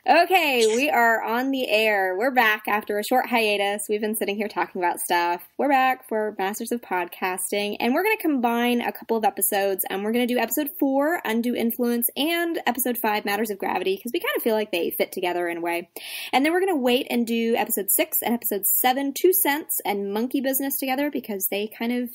Okay, we are on the air. We're back after a short hiatus. We've been sitting here talking about stuff. We're back for Masters of Podcasting, and we're going to combine a couple of episodes, and we're going to do episode 4, Undue Influence, and episode 5, Matters of Gravity, because we kind of feel like they fit together in a way. And then we're going to wait and do episode 6 and episode 7, 2 Cents, and Monkey Business together, because they kind of...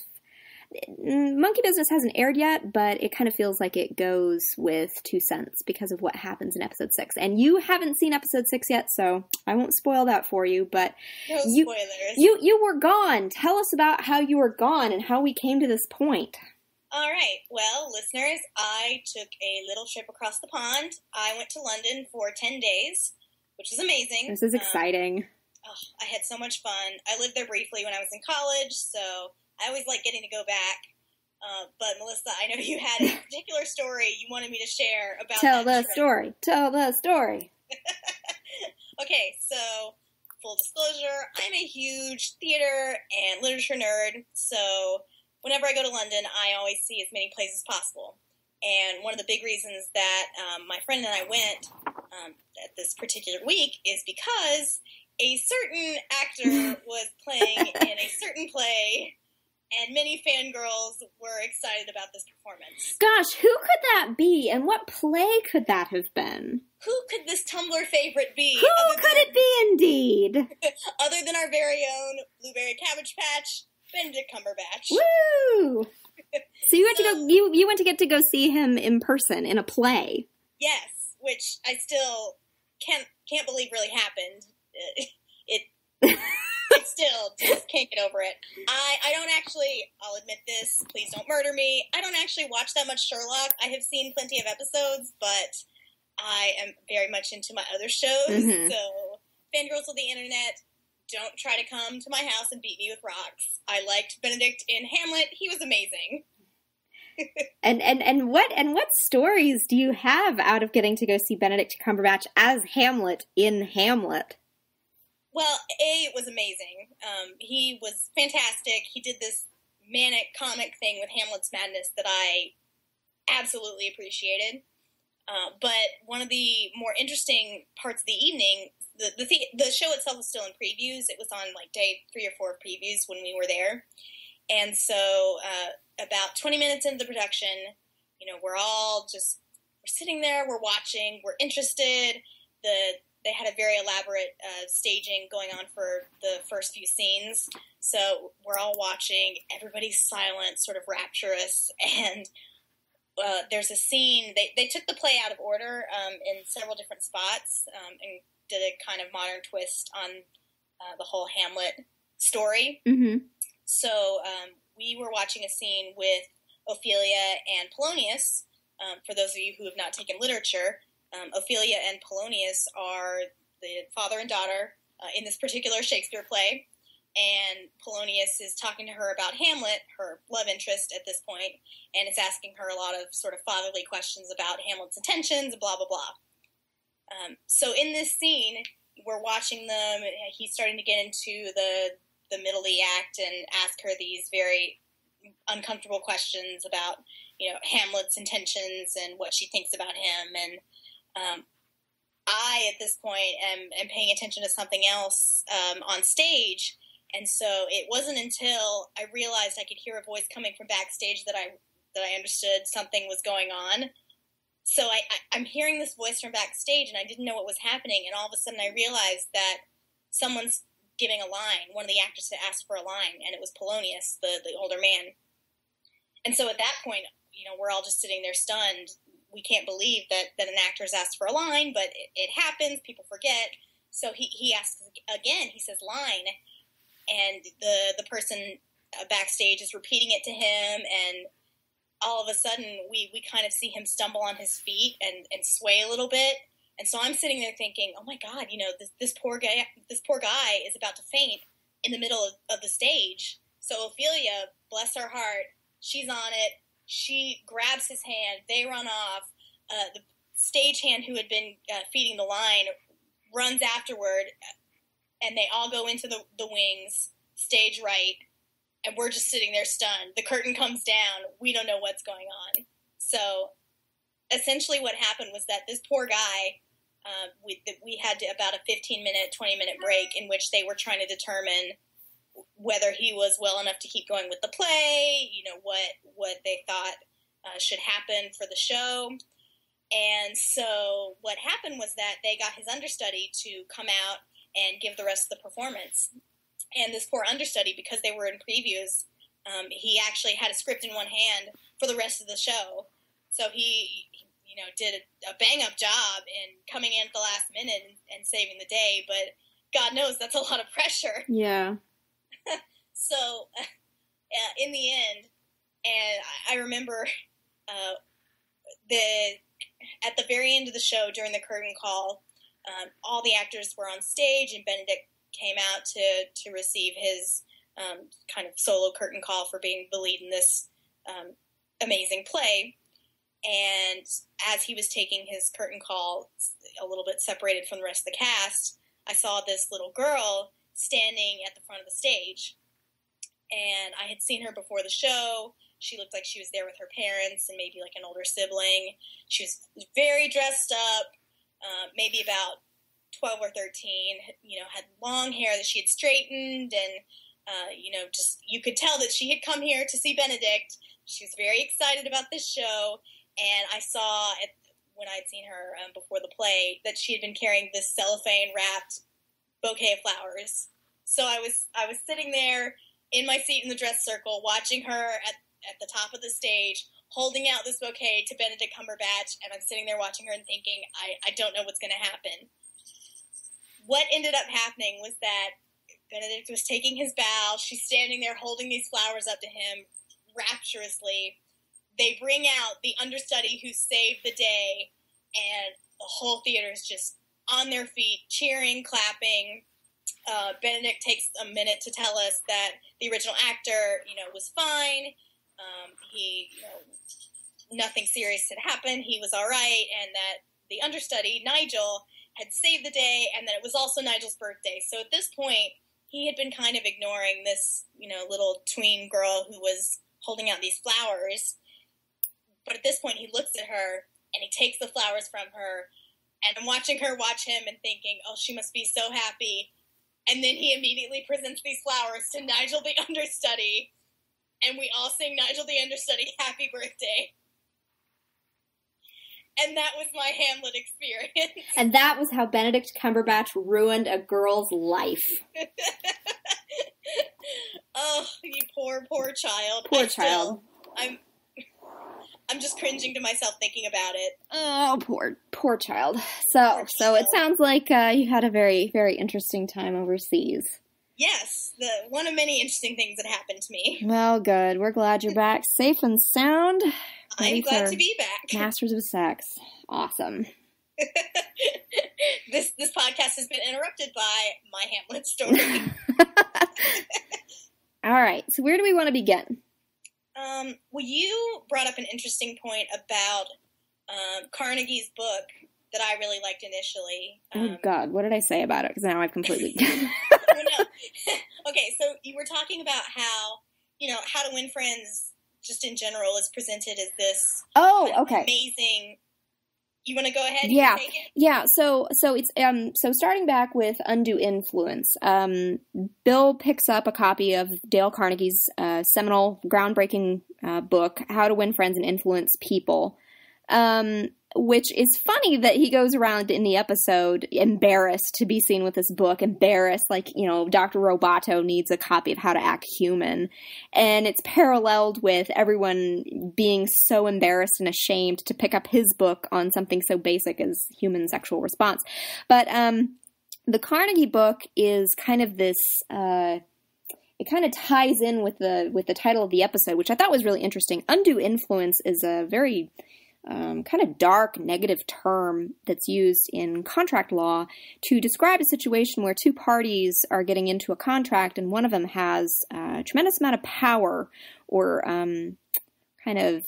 Monkey Business hasn't aired yet, but it kind of feels like it goes with 2 Cents because of what happens in episode 6. And you haven't seen episode 6 yet, so I won't spoil that for you, but no spoilers. You were gone. Tell us about how you were gone and how we came to this point. All right. Well, listeners, I took a little trip across the pond. I went to London for 10 days, which was amazing. This is exciting. I had so much fun. I lived there briefly when I was in college, so I always like getting to go back. But Melissa, I know you had a particular story you wanted me to share about Tell that the trip. story. Tell the story. Okay, so full disclosure, I'm a huge theater and literature nerd, so whenever I go to London, I always see as many plays as possible. And one of the big reasons that my friend and I went at this particular week is because a certain actor was playing in a certain play, and many fangirls were excited about this performance. Gosh, who could that be, and what play could that have been? Who could this Tumblr favorite be? Who could it be, indeed? Other than our very own Blueberry Cabbage Patch, Benedict Cumberbatch. Woo! So you went to go. You went to get to go see him in person in a play. Yes, which I still can't believe really happened. I still just can't get over it. I don't actually, I'll admit this, please don't murder me, I don't actually watch that much Sherlock. I have seen plenty of episodes, but I am very much into my other shows, so fangirls of the internet, don't try to come to my house and beat me with rocks. I liked Benedict in Hamlet. He was amazing. And what stories do you have out of getting to go see Benedict Cumberbatch as Hamlet in Hamlet? Well, it was amazing. He was fantastic. He did this manic comic thing with Hamlet's Madness that I absolutely appreciated. But one of the more interesting parts of the evening, the show itself was still in previews. It was on like day 3 or 4 of previews when we were there. And so about 20 minutes into the production, we're sitting there, we're watching, we're interested. They had a very elaborate staging going on for the first few scenes. So we're all watching, everybody's silent, sort of rapturous, and there's a scene, they took the play out of order in several different spots and did a kind of modern twist on the whole Hamlet story. Mm-hmm. So we were watching a scene with Ophelia and Polonius. For those of you who have not taken literature, Ophelia and Polonius are the father and daughter in this particular Shakespeare play, and Polonius is talking to her about Hamlet, her love interest at this point, and is asking her a lot of sort of fatherly questions about Hamlet's intentions, blah, blah, blah. So in this scene, we're watching them, he's starting to get into the middle of the act and ask her these very uncomfortable questions about, Hamlet's intentions and what she thinks about him, and I, at this point, am paying attention to something else on stage, and so it wasn't until I realized I could hear a voice coming from backstage that I understood something was going on. So I'm hearing this voice from backstage, and I didn't know what was happening, and all of a sudden I realized that someone's giving a line. One of the actors had asked for a line, and it was Polonius, the older man. And so at that point, we're all just sitting there stunned. We can't believe that an actor's asked for a line, but it happens. People forget. So he asks again. He says, line. And the person backstage is repeating it to him, and all of a sudden we kind of see him stumble on his feet and sway a little bit. And so I'm sitting there thinking, oh my God, this poor guy is about to faint in the middle of the stage. So Ophelia, bless her heart, she's on it. She grabs his hand. They run off. The stagehand who had been feeding the line runs afterward, and they all go into the wings, stage right, and we're just sitting there stunned. The curtain comes down. We don't know what's going on. So essentially what happened was that this poor guy We had about a 15-minute, 20-minute break in which they were trying to determine whether he was well enough to keep going with the play, what they thought should happen for the show. And so what happened was that they got his understudy to come out and give the rest of the performance. And this poor understudy, because they were in previews, he actually had a script in one hand for the rest of the show. So he did a bang-up job in coming in at the last minute and saving the day. But God knows that's a lot of pressure. Yeah. So in the end, and I remember at the very end of the show, during the curtain call, all the actors were on stage, and Benedict came out to receive his kind of solo curtain call for being the lead in this amazing play. And as he was taking his curtain call, a little bit separated from the rest of the cast, I saw this little girl standing at the front of the stage. And I had seen her before the show. She looked like she was there with her parents and maybe like an older sibling. She was very dressed up, maybe about 12 or 13, had long hair that she had straightened, and, just, you could tell that she had come here to see Benedict. She was very excited about this show, and I saw, when I had seen her before the play, that she had been carrying this cellophane-wrapped bouquet of flowers. So I was sitting there in my seat in the dress circle, watching her at the top of the stage, holding out this bouquet to Benedict Cumberbatch, and I'm sitting there watching her and thinking, I don't know what's going to happen. What ended up happening was that Benedict was taking his bow. She's standing there holding these flowers up to him rapturously. They bring out the understudy who saved the day, and the whole theater is just on their feet, cheering, clapping. Benedict takes a minute to tell us that the original actor, was fine. Nothing serious had happened. He was all right, and that the understudy, Nigel, had saved the day, and that it was also Nigel's birthday. So at this point, he had been kind of ignoring this, little tween girl who was holding out these flowers. But at this point, he looks at her, and he takes the flowers from her, and I'm watching her watch him and thinking, oh, she must be so happy. And then he immediately presents these flowers to Nigel the understudy, and we all sing Nigel the understudy happy birthday. And that was my Hamlet experience. And that was how Benedict Cumberbatch ruined a girl's life. Oh, you poor child. Poor child. I'm just cringing to myself thinking about it. Oh, poor child. So it sounds like you had a very, very interesting time overseas. Yes, one of many interesting things that happened to me. Well, good. We're glad you're back safe and sound. I'm glad to be back. Masters of Sex. Awesome. This podcast has been interrupted by my Hamlet story. All right. So where do we want to begin? Well, you brought up an interesting point about Carnegie's book that I really liked initially. Oh, God. What did I say about it? Because now I've completely... Oh, no. Okay, so you were talking about how, How to Win Friends, just in general, is presented as this amazing... You want to go ahead? Yeah, and take it? yeah. So it's starting back with Undue Influence. Bill picks up a copy of Dale Carnegie's seminal, groundbreaking book, How to Win Friends and Influence People. Which is funny that he goes around in the episode embarrassed to be seen with this book, embarrassed, like, Dr. Roboto needs a copy of How to Act Human. And it's paralleled with everyone being so embarrassed and ashamed to pick up his book on something so basic as human sexual response. But the Carnegie book is kind of this... it kind of ties in with the title of the episode, which I thought was really interesting. Undue influence is a very... kind of dark, negative term that's used in contract law to describe a situation where two parties are getting into a contract and one of them has a tremendous amount of power or kind of,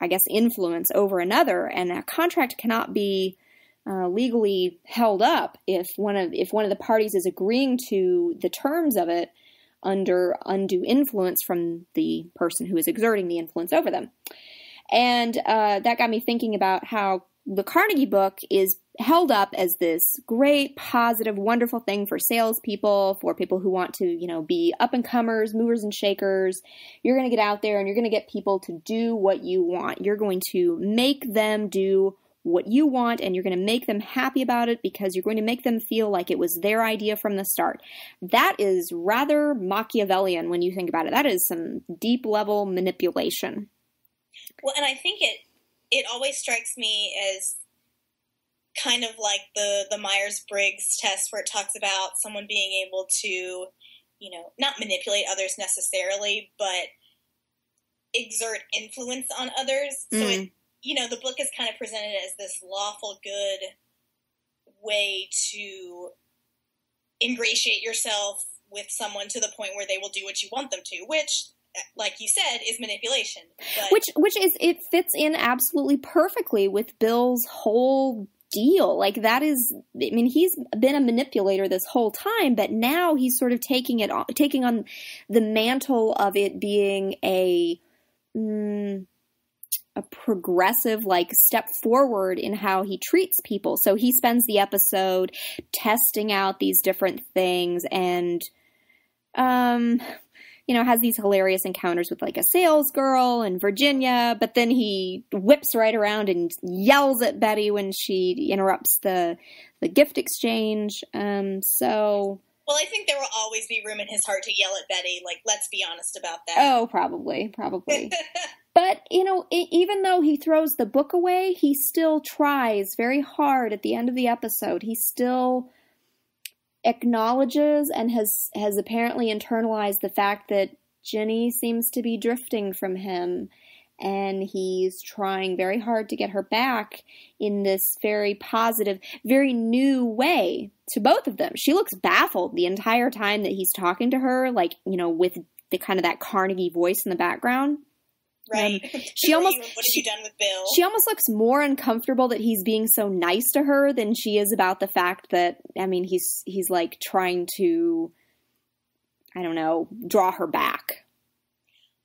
I guess, influence over another, and a contract cannot be legally held up if one of the parties is agreeing to the terms of it under undue influence from the person who is exerting the influence over them. And that got me thinking about how the Carnegie book is held up as this great, positive, wonderful thing for salespeople, for people who want to, be up-and-comers, movers and shakers. You're going to get out there and you're going to get people to do what you want. You're going to make them do what you want, and you're going to make them happy about it because you're going to make them feel like it was their idea from the start. That is rather Machiavellian when you think about it. That is some deep-level manipulation. Well, and I think it always strikes me as kind of like the Myers-Briggs test, where it talks about someone being able to, not manipulate others necessarily, but exert influence on others. So the book is kind of presented as this lawful good way to ingratiate yourself with someone to the point where they will do what you want them to, which, like you said, is manipulation. But it fits in absolutely perfectly with Bill's whole deal. Like, that is, he's been a manipulator this whole time, but now he's sort of taking on the mantle of it being a progressive, step forward in how he treats people. So he spends the episode testing out these different things and, has these hilarious encounters with a sales girl in Virginia, but then he whips right around and yells at Betty when she interrupts the gift exchange. Well, I think there will always be room in his heart to yell at Betty. Let's be honest about that. Oh, probably. But, even though he throws the book away, he still tries very hard at the end of the episode. He still acknowledges and has apparently internalized the fact that Ginny seems to be drifting from him, and he's trying very hard to get her back in this very positive, very new way to both of them. She looks baffled the entire time that he's talking to her, with the kind of that Carnegie voice in the background. Right. What have you done with Bill? She almost looks more uncomfortable that he's being so nice to her than she is about the fact that, he's trying to, I don't know, draw her back.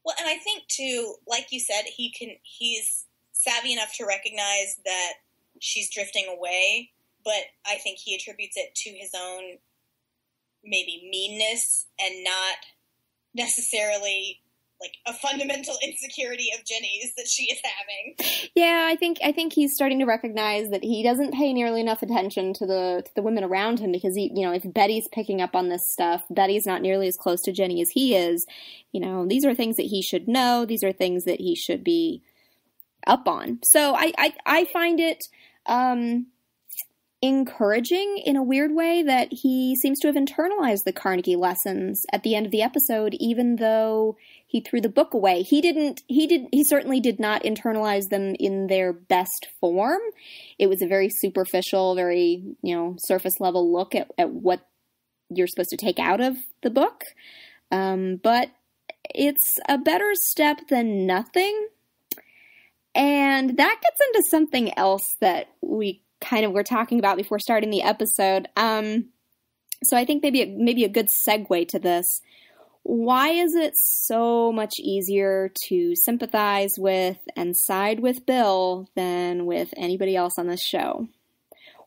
Well, and I think too, like you said, he's savvy enough to recognize that she's drifting away, but I think he attributes it to his own maybe meanness and not necessarily a fundamental insecurity of Ginny's that she is having. Yeah, I think he's starting to recognize that he doesn't pay nearly enough attention to the women around him, because if Betty's picking up on this stuff, Betty's not nearly as close to Ginny as he is. These are things that he should know. These are things that he should be up on. So I find it encouraging in a weird way that he seems to have internalized the Carnegie lessons at the end of the episode, even though he threw the book away. He certainly did not internalize them in their best form. It was a very superficial, very, surface level look at what you're supposed to take out of the book. But it's a better step than nothing. And that gets into something else that we kind of were talking about before starting the episode. So I think maybe a good segue to this. Why is it so much easier to sympathize with and side with Bill than with anybody else on this show?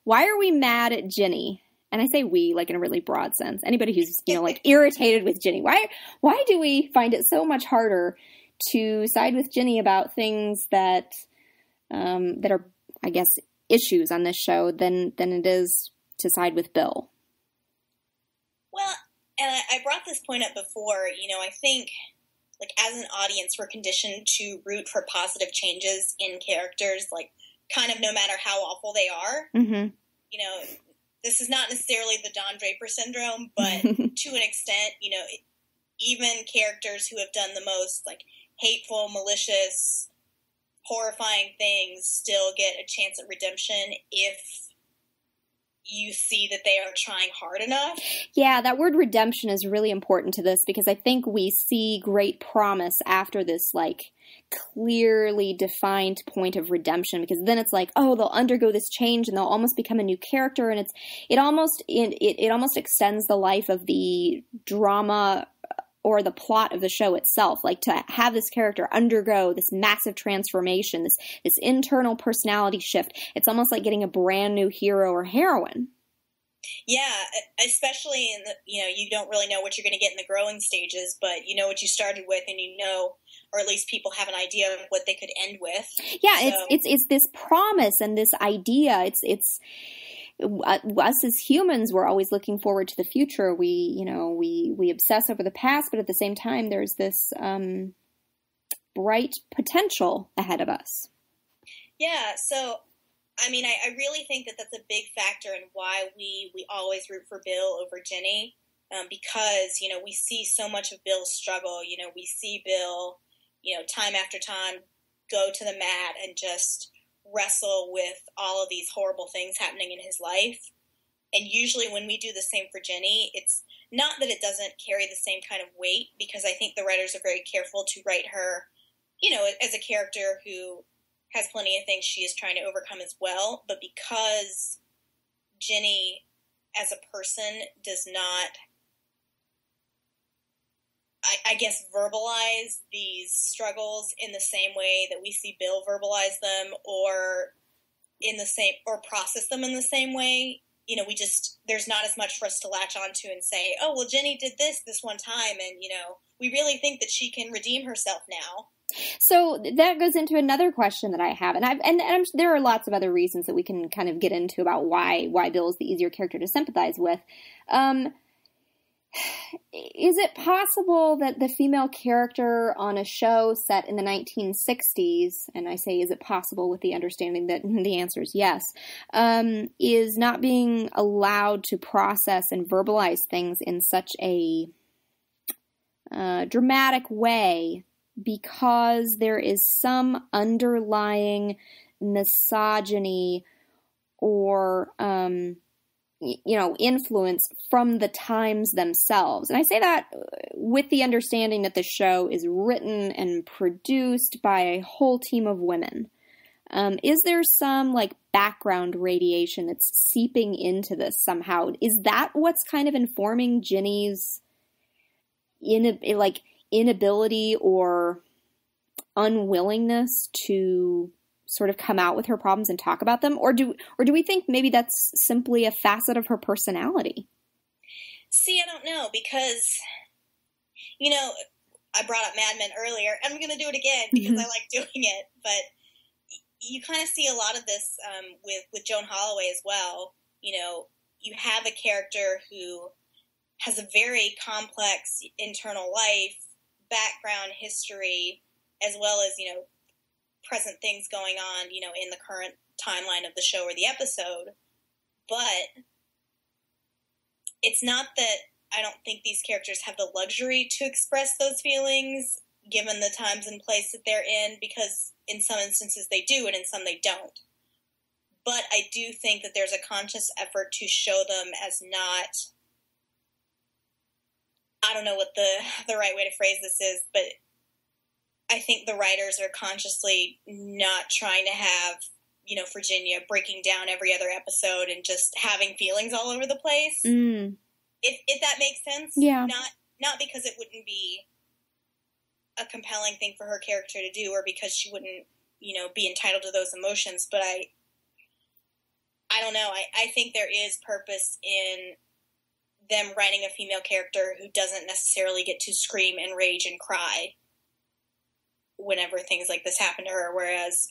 Why are we mad at Ginny? And I say we, in a really broad sense. Anybody who's, irritated with Ginny. Why do we find it so much harder to side with Ginny about things that are, I guess, issues on this show than it is to side with Bill? Well, and I brought this point up before, I think, as an audience, we're conditioned to root for positive changes in characters, kind of no matter how awful they are. Mm-hmm. This is not necessarily the Don Draper syndrome, but to an extent, even characters who have done the most, hateful, malicious, horrifying things still get a chance at redemption if you see that they are trying hard enough. Yeah, that word redemption is really important to this, because I think we see great promise after this, clearly defined point of redemption, because then it's they'll undergo this change and they'll almost become a new character, and it almost extends the life of the drama or the plot of the show itself. Like, to have this character undergo this massive transformation, this internal personality shift, it's almost like getting a brand new hero or heroine. Yeah, especially in the, you don't really know what you're going to get in the growing stages, but you know what you started with, and or at least people have an idea of what they could end with. Yeah, so. It's this promise and this idea. It's us as humans, we're always looking forward to the future. We obsess over the past, but at the same time, there's this bright potential ahead of us. Yeah, so I mean, I really think that that's a big factor in why we always root for Bill over Jenny, because, we see so much of Bill's struggle. We see Bill, time after time go to the mat and just wrestle with all of these horrible things happening in his life. And usually when we do the same for Jenny, it's not that it doesn't carry the same kind of weight, because I think the writers are very careful to write her, as a character who has plenty of things she is trying to overcome as well, but because Jenny as a person does not, I guess, verbalize these struggles in the same way that we see Bill verbalize them, or process them in the same way, there's not as much for us to latch onto and say, oh, well, Jenny did this one time, and, we really think that she can redeem herself now. So that goes into another question that I have, and there are lots of other reasons that we can kind of get into about why Bill is the easier character to sympathize with. Is it possible that the female character on a show set in the 1960s, and I say is it possible with the understanding that the answer is yes, is not being allowed to process and verbalize things in such a dramatic way, because there is some underlying misogyny or, influence from the times themselves. And I say that with the understanding that the show is written and produced by a whole team of women. Is there some, background radiation that's seeping into this somehow? Is that what's kind of informing Ginny's inability or unwillingness to sort of come out with her problems and talk about them? Or do we think maybe that's simply a facet of her personality? See, I don't know, because, I brought up Mad Men earlier, and I'm going to do it again because I like doing it, but you kind of see a lot of this with Joan Holloway as well. You have a character who has a very complex internal life, background, history, as well as, present things going on, in the current timeline of the show or the episode. But it's not that I don't think these characters have the luxury to express those feelings, given the times and place that they're in, because in some instances they do and in some they don't. But I do think that there's a conscious effort to show them as not, I don't know what the right way to phrase this is, but I think the writers are consciously not trying to have, Virginia breaking down every other episode and just having feelings all over the place. If that makes sense. Yeah. Not because it wouldn't be a compelling thing for her character to do, or because she wouldn't, be entitled to those emotions, but I don't know. I think there is purpose in them writing a female character who doesn't necessarily get to scream and rage and cry whenever things like this happen to her, whereas,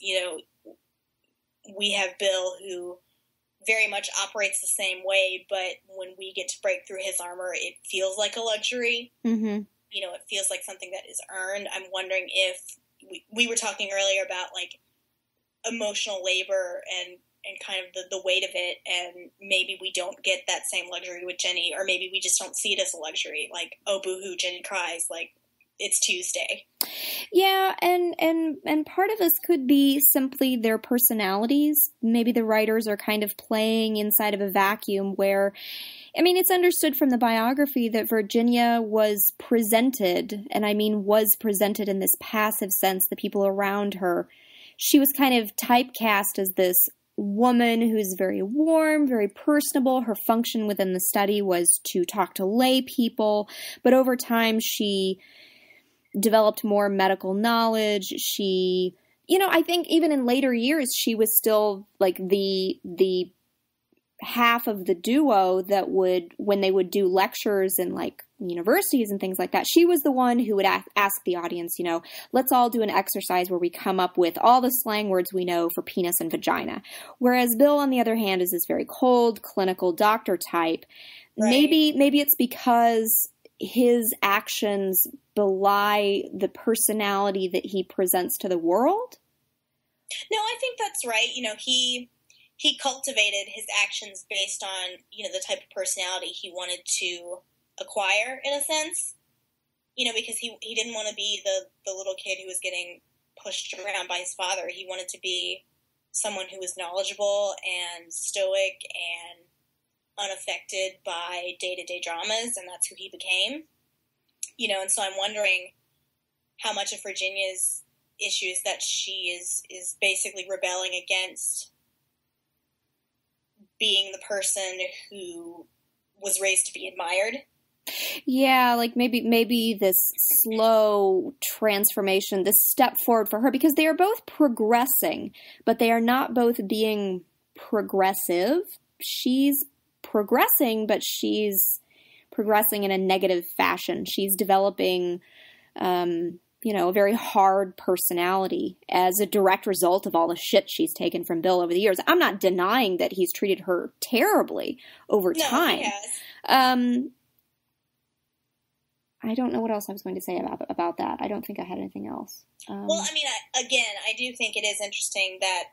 we have Bill who very much operates the same way, but when we get to break through his armor, it feels like a luxury. Mm-hmm. It feels like something that is earned. I'm wondering if we were talking earlier about emotional labor and kind of the weight of it, and maybe we don't get that same luxury with Jenny, or maybe we just don't see it as a luxury. Oh, boo-hoo, Jenny cries. It's Tuesday. Yeah, and part of this could be simply their personalities. Maybe the writers are kind of playing inside of a vacuum where, it's understood from the biography that Virginia was presented, and was presented in this passive sense, the people around her. She was kind of typecast as this woman who's very warm, very personable. Her function within the study was to talk to lay people, but over time she developed more medical knowledge. She, I think even in later years, she was still like the half of the duo that would, when they would do lectures in like universities and things like that, she was the one who would ask the audience, let's all do an exercise where we come up with all the slang words we know for penis and vagina. Whereas Bill, on the other hand, is this very cold, clinical doctor type. Right. Maybe it's because his actions belie the personality that he presents to the world. No, I think that's right. He cultivated his actions based on, the type of personality he wanted to acquire, in a sense. Because he didn't want to be the little kid who was getting pushed around by his father. He wanted to be someone who was knowledgeable and stoic and unaffected by day-to-day dramas, and that's who he became. And so I'm wondering how much of Virginia's issue is that she is basically rebelling against being the person who was raised to be admired. Yeah, like maybe this slow transformation, this step forward for her, because they are both progressing, but they are not both being progressive. She's progressing, but she's progressing in a negative fashion. She's developing, a very hard personality as a direct result of all the shit she's taken from Bill over the years. I'm not denying that he's treated her terribly over time. No, he has. I don't know what else I was going to say about that. I don't think I had anything else. Well, I mean, I do think it is interesting that,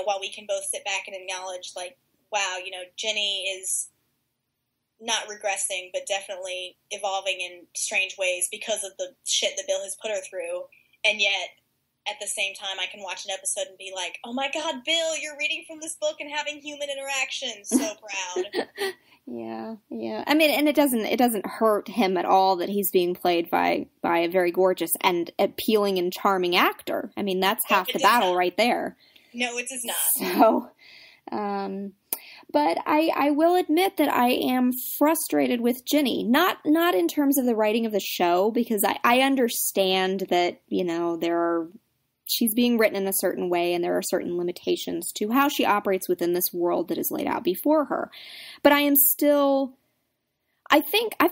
while we can both sit back and acknowledge, like, wow, Jenny is not regressing, but definitely evolving in strange ways because of the shit that Bill has put her through. And yet, at the same time, I can watch an episode and be like, oh my God, Bill, you're reading from this book and having human interaction. So proud. Yeah. I mean, and it doesn't hurt him at all that he's being played by a very gorgeous and appealing and charming actor. I mean, that's half the battle right there. No, it does not. So, but I will admit that I am frustrated with Ginny. Not in terms of the writing of the show, because I understand that, she's being written in a certain way and there are certain limitations to how she operates within this world that is laid out before her. But I've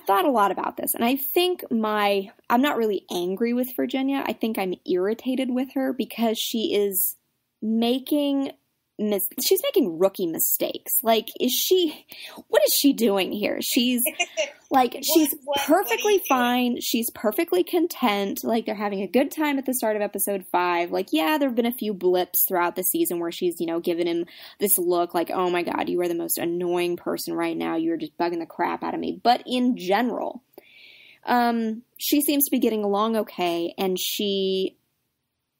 thought a lot about this, and I think I'm not really angry with Virginia. I think I'm irritated with her because she's making rookie mistakes. Like, what is she doing here? She's like, she's perfectly fine. She's perfectly content. Like, they're having a good time at the start of episode 5. Like, yeah, there've been a few blips throughout the season where she's, given him this look like, oh my God, you are the most annoying person right now. You're just bugging the crap out of me. But in general, she seems to be getting along okay, and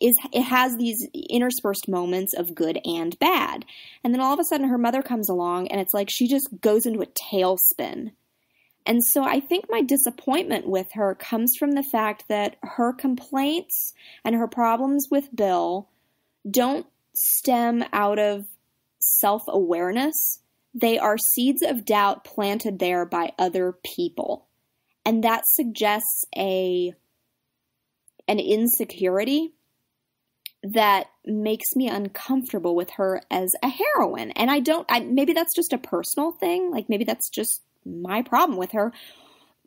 it has these interspersed moments of good and bad. And then all of a sudden her mother comes along and it's like she just goes into a tailspin. And so I think my disappointment with her comes from the fact that her complaints and her problems with Bill don't stem out of self-awareness. They are seeds of doubt planted there by other people. And that suggests an insecurity that makes me uncomfortable with her as a heroine. And maybe that's just a personal thing. Like, maybe that's just my problem with her.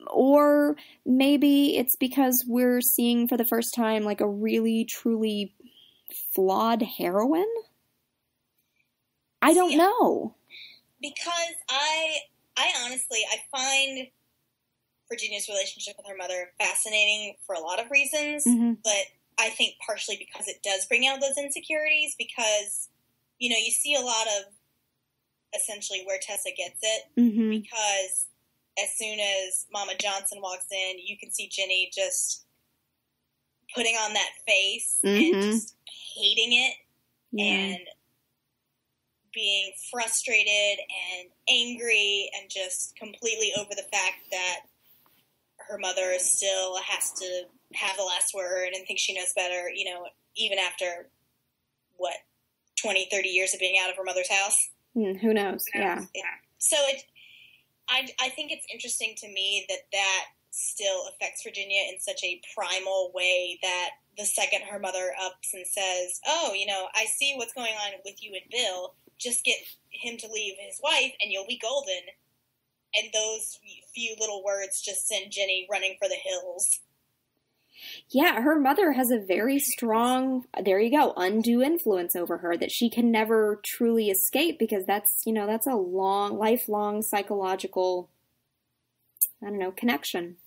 Or maybe it's because we're seeing for the first time, like, a really, truly flawed heroine. I don't know. Because I honestly, I find Virginia's relationship with her mother fascinating for a lot of reasons, but I think partially because it does bring out those insecurities, because, you see a lot of essentially where Tessa gets it, because as soon as Mama Johnson walks in, you can see Ginny just putting on that face and just hating it and being frustrated and angry and just completely over the fact that her mother still has to have the last word and thinks she knows better, even after, 20, 30 years of being out of her mother's house. Who knows? Yeah. So I think it's interesting to me that still affects Virginia in such a primal way that the second her mother ups and says, oh, I see what's going on with you and Bill, just get him to leave his wife and you'll be golden. And those few little words just send Jenny running for the hills. Yeah, her mother has a very strong, there you go, undue influence over her that she can never truly escape because that's a lifelong psychological, connection.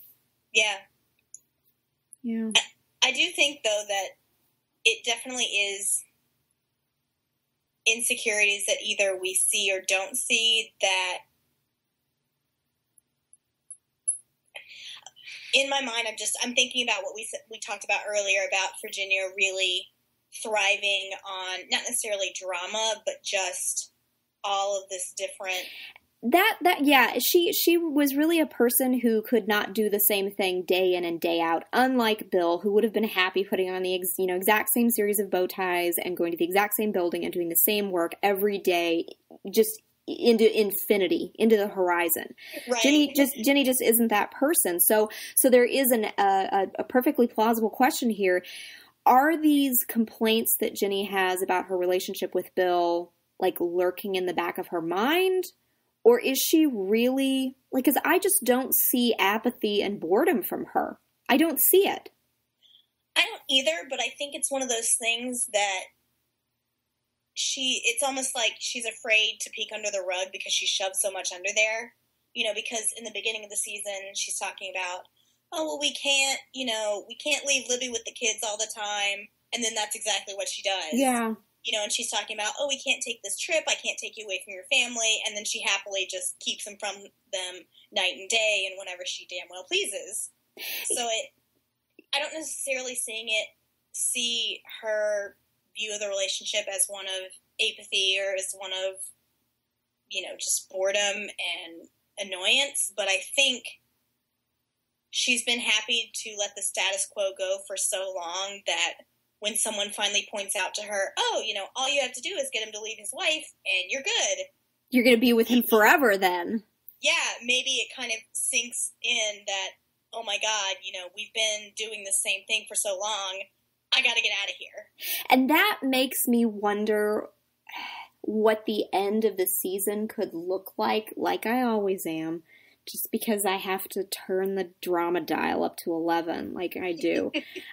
Yeah. Yeah. I do think, though, that it definitely is insecurities that either we see or don't see that in my mind, I'm thinking about what we talked about earlier about Virginia really thriving on not necessarily drama, but just all of this different. She was really a person who could not do the same thing day in and day out, unlike Bill, who would have been happy putting on the exact same series of bow ties and going to the exact same building and doing the same work every day, just into infinity, into the horizon. Right. Jenny just isn't that person. So there is a perfectly plausible question here. Are these complaints that Jenny has about her relationship with Bill like lurking in the back of her mind? Or is she really, because I just don't see apathy and boredom from her. I don't see it. I don't either, but I think it's one of those things that it's almost like she's afraid to peek under the rug because she shoves so much under there. Because in the beginning of the season, she's talking about, oh, well, we can't leave Libby with the kids all the time. And then that's exactly what she does. Yeah. And she's talking about, oh, we can't take this trip. I can't take you away from your family. And then she happily just keeps them from them night and day and whenever she damn well pleases. So I don't necessarily see her view of the relationship as one of apathy or as one of, just boredom and annoyance. But I think she's been happy to let the status quo go for so long that when someone finally points out to her, oh, all you have to do is get him to leave his wife and you're good. You're going to be with him forever then. Yeah, maybe it kind of sinks in that, oh my God, we've been doing the same thing for so long. I got to get out of here. And that makes me wonder what the end of the season could look like I always am. Just because I have to turn the drama dial up to 11 like I do.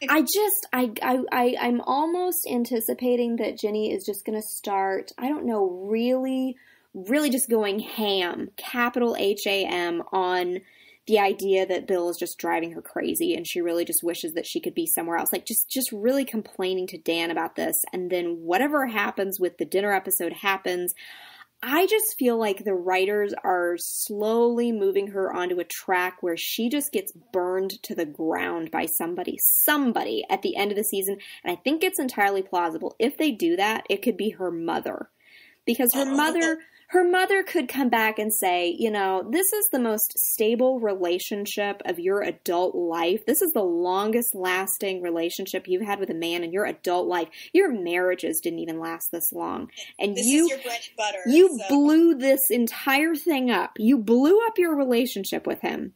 I'm almost anticipating that Jenny is just going to start, I don't know, really, really just going ham, capital HAM, on the idea that Bill is just driving her crazy and she really just wishes that she could be somewhere else. Like just really complaining to Dan about this. And then whatever happens with the dinner episode happens. I just feel like the writers are slowly moving her onto a track where she just gets burned to the ground by somebody at the end of the season. And I think it's entirely plausible. If they do that, it could be her mother. Because her mother could come back and say, this is the most stable relationship of your adult life. This is the longest lasting relationship you've had with a man in your adult life. Your marriages didn't even last this long. And this is your bread and butter. You blew this entire thing up. You blew up your relationship with him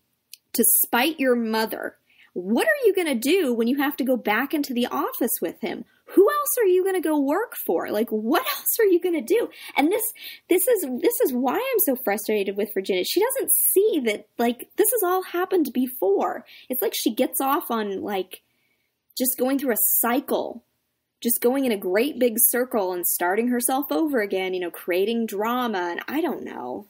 to spite your mother. What are you going to do when you have to go back into the office with him? Who else are you going to go work for? Like, what else are you going to do? And this is why I'm so frustrated with Virginia. She doesn't see that, like, this has all happened before. It's like she gets off on, like, just going through a cycle, just going in a great big circle and starting herself over again, creating drama, and I don't know.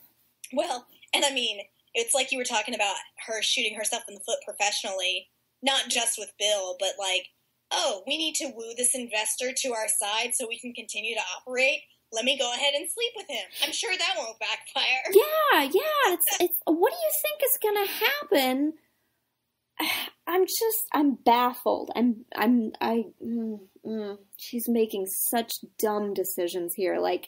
Well, and I mean, it's like you were talking about her shooting herself in the foot professionally, not just with Bill, but like, oh, we need to woo this investor to our side so we can continue to operate. Let me go ahead and sleep with him. I'm sure that won't backfire. Yeah. It's what do you think is going to happen? I'm baffled. She's making such dumb decisions here. Like,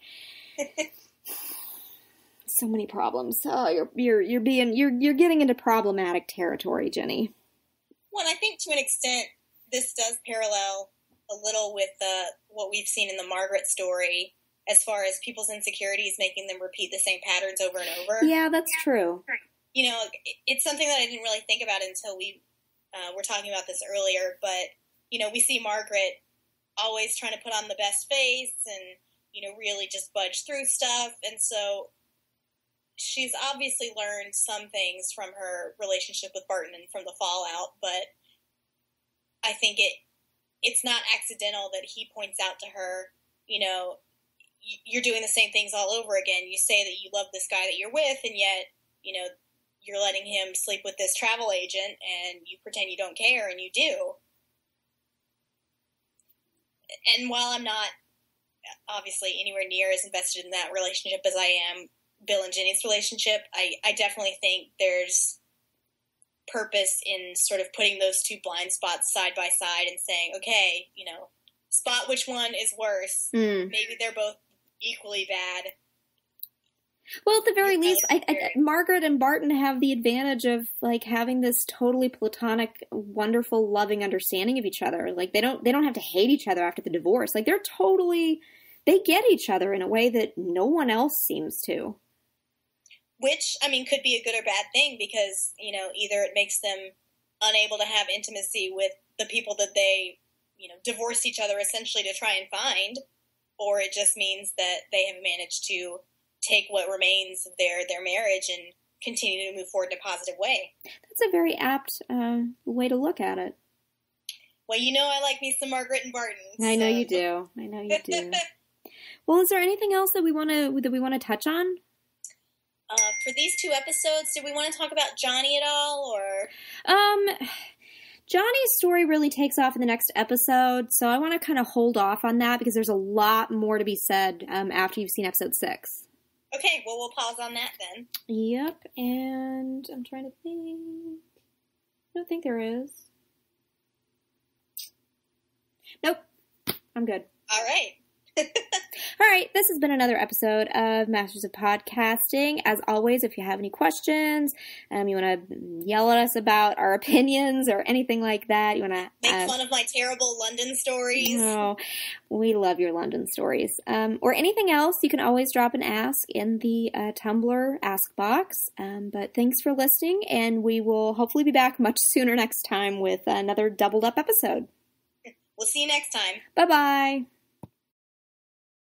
so many problems. Oh, you're getting into problematic territory, Jenny. Well, I think to an extent, this does parallel a little with what we've seen in the Margaret story, as far as people's insecurities making them repeat the same patterns over and over. Yeah, that's true. You know, it's something that I didn't really think about until we were talking about this earlier, but, you know, we see Margaret always trying to put on the best face and, you know, really just budge through stuff, and so she's obviously learned some things from her relationship with Barton and from the fallout, but I think it's not accidental that he points out to her, you know, you're doing the same things all over again. You say that you love this guy that you're with, and yet, you know, you're letting him sleep with this travel agent, and you pretend you don't care, and you do. And while I'm not, obviously, anywhere near as invested in that relationship as I am Bill and Ginny's relationship, I definitely think there's purpose in sort of putting those two blind spots side by side and saying, okay, you know, spot which one is worse. Maybe they're both equally bad. Well, at the very least, Margaret and Barton have the advantage of, like, having this totally platonic, wonderful, loving understanding of each other. Like, they don't have to hate each other after the divorce. Like, they get each other in a way that no one else seems to. Which, I mean, could be a good or bad thing, because, you know, either it makes them unable to have intimacy with the people that they, you know, divorced each other essentially to try and find, or it just means that they have managed to take what remains of their marriage and continue to move forward in a positive way. That's a very apt way to look at it. Well, you know I like me some Margaret and Barton. I know you do. I know you do. Well, is there anything else that we want to touch on? For these two episodes, did we want to talk about Johnny at all, or? Johnny's story really takes off in the next episode, so I want to kind of hold off on that because there's a lot more to be said after you've seen episode 6. Okay, well, we'll pause on that then. Yep, and I'm trying to think. I don't think there is. Nope, I'm good. All right. All right, this has been another episode of Masters of Podcasting. As always, if you have any questions, you want to yell at us about our opinions or anything like that, you want to make fun of my terrible London stories. No, we love your London stories. Or anything else, you can always drop an ask in the Tumblr ask box. But thanks for listening, and we will hopefully be back much sooner next time with another doubled up episode. We'll see you next time. Bye-bye.